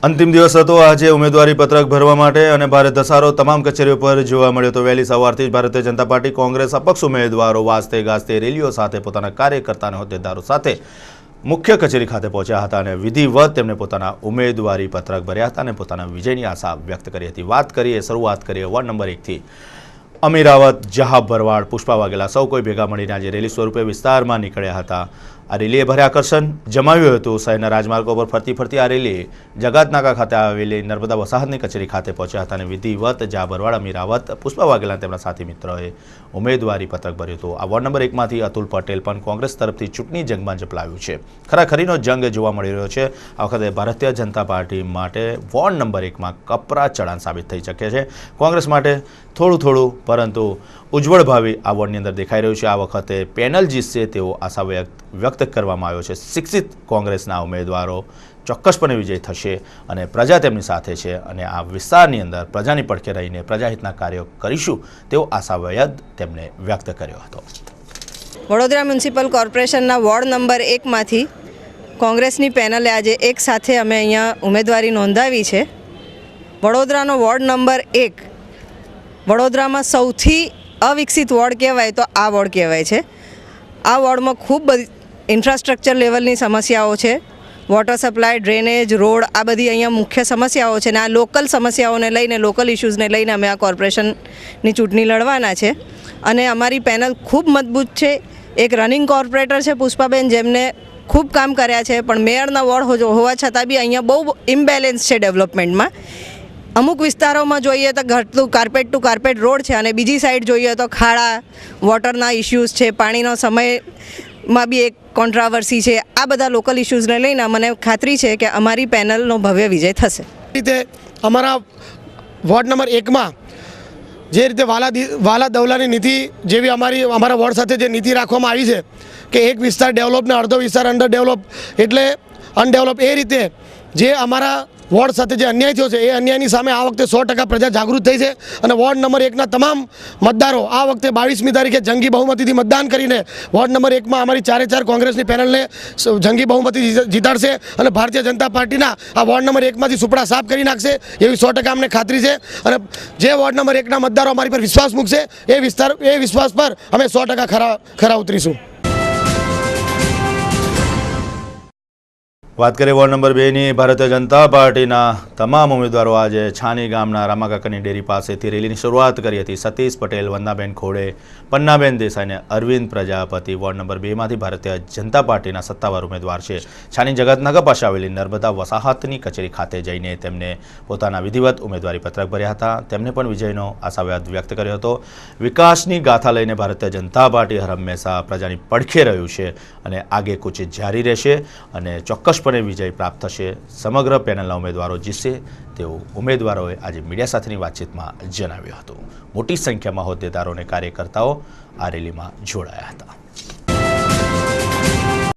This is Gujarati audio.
અંતિમ દિવસ હતો આજે ઉમેદવારી પત્રક ભરવા માટે અને ભારે ધસારો તમામ કચેરીઓ પર જોવા મળ્યો તો વહેલી સવારથી જ ભારતીય જનતા પાર્ટી કોંગ્રેસ અપક્ષ ઉમેદવારો વાજતે ગાજતે રેલીઓ સાથે પોતાના કાર્યકર્તા અને હોદ્દેદારો સાથે મુખ્ય કચેરી ખાતે પહોંચ્યા હતા અને વિધિવત તેમણે પોતાના ઉમેદવારી પત્રક ભર્યા હતા અને પોતાના વિજયની આશા વ્યક્ત કરી હતી। વાત કરીએ શરૂઆત કરીએ વોર્ડ નંબર 1 થી અમીરાવત, જહાબ ભરવાડ, પુષ્પા વાઘેલા સૌ કોઈ ભેગા મળીને આજે રેલી સ્વરૂપે વિસ્તારમાં નીકળ્યા હતા। આ રેલીએ ભારે આકર્ષણ જમાવ્યું હતું। શહેરના રાજમાર્ગો પર ફરતી આ રેલી જગાતનાકા ખાતે આવેલી નર્મદા વસાહતની કચેરી ખાતે પહોંચ્યા હતા અને વિધિવત જહાબ ભરવાડ, અમીરાવત, પુષ્પા વાઘેલા તેમના સાથી મિત્રોએ ઉમેદવારી પત્રક ભર્યું હતું। આ વોર્ડ નંબર 1 માંથી અતુલ પટેલ પણ કોંગ્રેસ તરફથી ચૂંટણી જંગમાં ઝપલાવ્યું છે। ખરાખરીનો જંગ જોવા મળી રહ્યો છે। આ વખતે ભારતીય જનતા પાર્ટી માટે વોર્ડ નંબર 1માં કપરા ચઢાણ સાબિત થઈ શકે છે। કોંગ્રેસ માટે થોડું પરંતુ ઉજ્જવળ ભાવિ આ વોર્ડની અંદર દેખાઈ રહ્યું છે। આ વખતે પેનલ જીતશે તેવો આશા વ્યક્ત કરવામાં આવ્યો છે। શિક્ષિત કોંગ્રેસના ઉમેદવારો ચોક્કસપણે વિજય થશે અને પ્રજા તેમની સાથે છે અને આ વિસ્તારની અંદર પ્રજાની પડખે રહીને પ્રજાહિતના કાર્યો કરીશું તેવો આશાવાદ તેમણે વ્યક્ત કર્યો હતો। વડોદરા મ્યુનિસિપલ કોર્પોરેશનના વોર્ડ નંબર 1માંથી કોંગ્રેસની પેનલે આજે એક સાથે અમે અહીંયા ઉમેદવારી નોંધાવી છે। વડોદરાનો વોર્ડ નંબર 1 વડોદરામાં સૌથી અવિકસિત વોર્ડ કહેવાય તો આ વોર્ડ કહેવાય છે। આ વોર્ડમાં ખૂબ બધી ઇન્ફ્રાસ્ટ્રક્ચર લેવલની સમસ્યાઓ છે। વોટર સપ્લાય, ડ્રેનેજ, રોડ આ બધી અહીંયા મુખ્ય સમસ્યાઓ છે ને આ લોકલ સમસ્યાઓને લઈને, લોકલ ઇશ્યુઝને લઈને અમે આ કોર્પોરેશનની ચૂંટણી લડવાના છે અને અમારી પેનલ ખૂબ મજબૂત છે। એક રનિંગ કોર્પોરેટર છે પુષ્પાબેન, જેમને ખૂબ કામ કર્યા છે, પણ મેયરના વોર્ડ હોવા છતાં બી અહીંયા બહુ ઇમ્બેલેન્સ છે ડેવલપમેન્ટમાં। અમુક વિસ્તારોમાં જોઈએ તો ઘટતું કાર્પેટ ટુ કાર્પેટ રોડ છે અને બીજી સાઈડ જોઈએ તો ખાડા, વોટરના ઇશ્યુઝ છે, પાણીનો સમયમાં બી એક કોન્ટ્રાવર્સી છે। આ બધા લોકલ ઇશ્યુઝને લઈને મને ખાતરી છે કે અમારી પેનલનો ભવ્ય વિજય થશે। રીતે અમારા વોર્ડ નંબર 1માં જે રીતે વાલા દવલાની નીતિ જેવી અમારા વોર્ડ સાથે જે નીતિ રાખવામાં આવી છે કે એક વિસ્તાર ડેવલપ ને અડધો વિસ્તાર અંડર ડેવલપ એટલે અનડેવલપ, એ રીતે જે અમારા વોર્ડ સાથે જે અન્યાય થયો છે એ અન્યાયની સામે આ વખતે 100% પ્રજા જાગૃત થઈ છે અને વોર્ડ નંબર 1ના તમામ મતદારો આ વખતે 22મી તારીખે જંગી બહુમતીથી મતદાન કરીને વોર્ડ નંબર 1માં અમારી 4 કોંગ્રેસની પેનલને જંગી બહુમતી જીતાડશે અને ભારતીય જનતા પાર્ટીના આ વોર્ડ નંબર 1માંથી સુપડા સાફ કરી નાખશે એવી 100% અમને ખાતરી છે અને જે વોર્ડ નંબર 1ના મતદારો અમારી પર વિશ્વાસ મૂકશે એ વિશ્વાસ પર અમે 100% ખરા ઉતરીશું। વાત કરીએ વોર્ડ નંબર 2ની ભારતીય જનતા પાર્ટીના તમામ ઉમેદવારો આજે છાની ગામના રામાકાકાની ડેરી પાસેથી રેલીની શરૂઆત કરી હતી। સતીશ પટેલ, વંદનાબેન ખોડે, પન્નાબેન દેસાઈ અને અરવિંદ પ્રજાપતિ વોર્ડ નંબર 2માંથી ભારતીય જનતા પાર્ટીના સત્તાવાર ઉમેદવાર છે। છાની જગતનગર પાસે આવેલી નર્મદા વસાહતની કચેરી ખાતે જઈને તેમને પોતાના વિધિવત ઉમેદવારી પત્રક ભર્યા હતા। તેમને પણ વિજયનો આશાવાદ વ્યક્ત કર્યો હતો। વિકાસની ગાથા લઈને ભારતીય જનતા પાર્ટી હર હંમેશા પ્રજાની પડખે રહ્યું છે અને આગે કૂચ જારી રહેશે અને ચોક્કસ વિજય પ્રાપ્ત થશે। સમગ્ર પેનલના ઉમેદવારો જીતશે તેવું ઉમેદવારોએ આજે મીડિયા સાથેની વાતચીતમાં જણાવ્યું હતું। મોટી સંખ્યામાં હોદ્દેદારો અને કાર્યકર્તાઓ આ રેલીમાં જોડાયા હતા।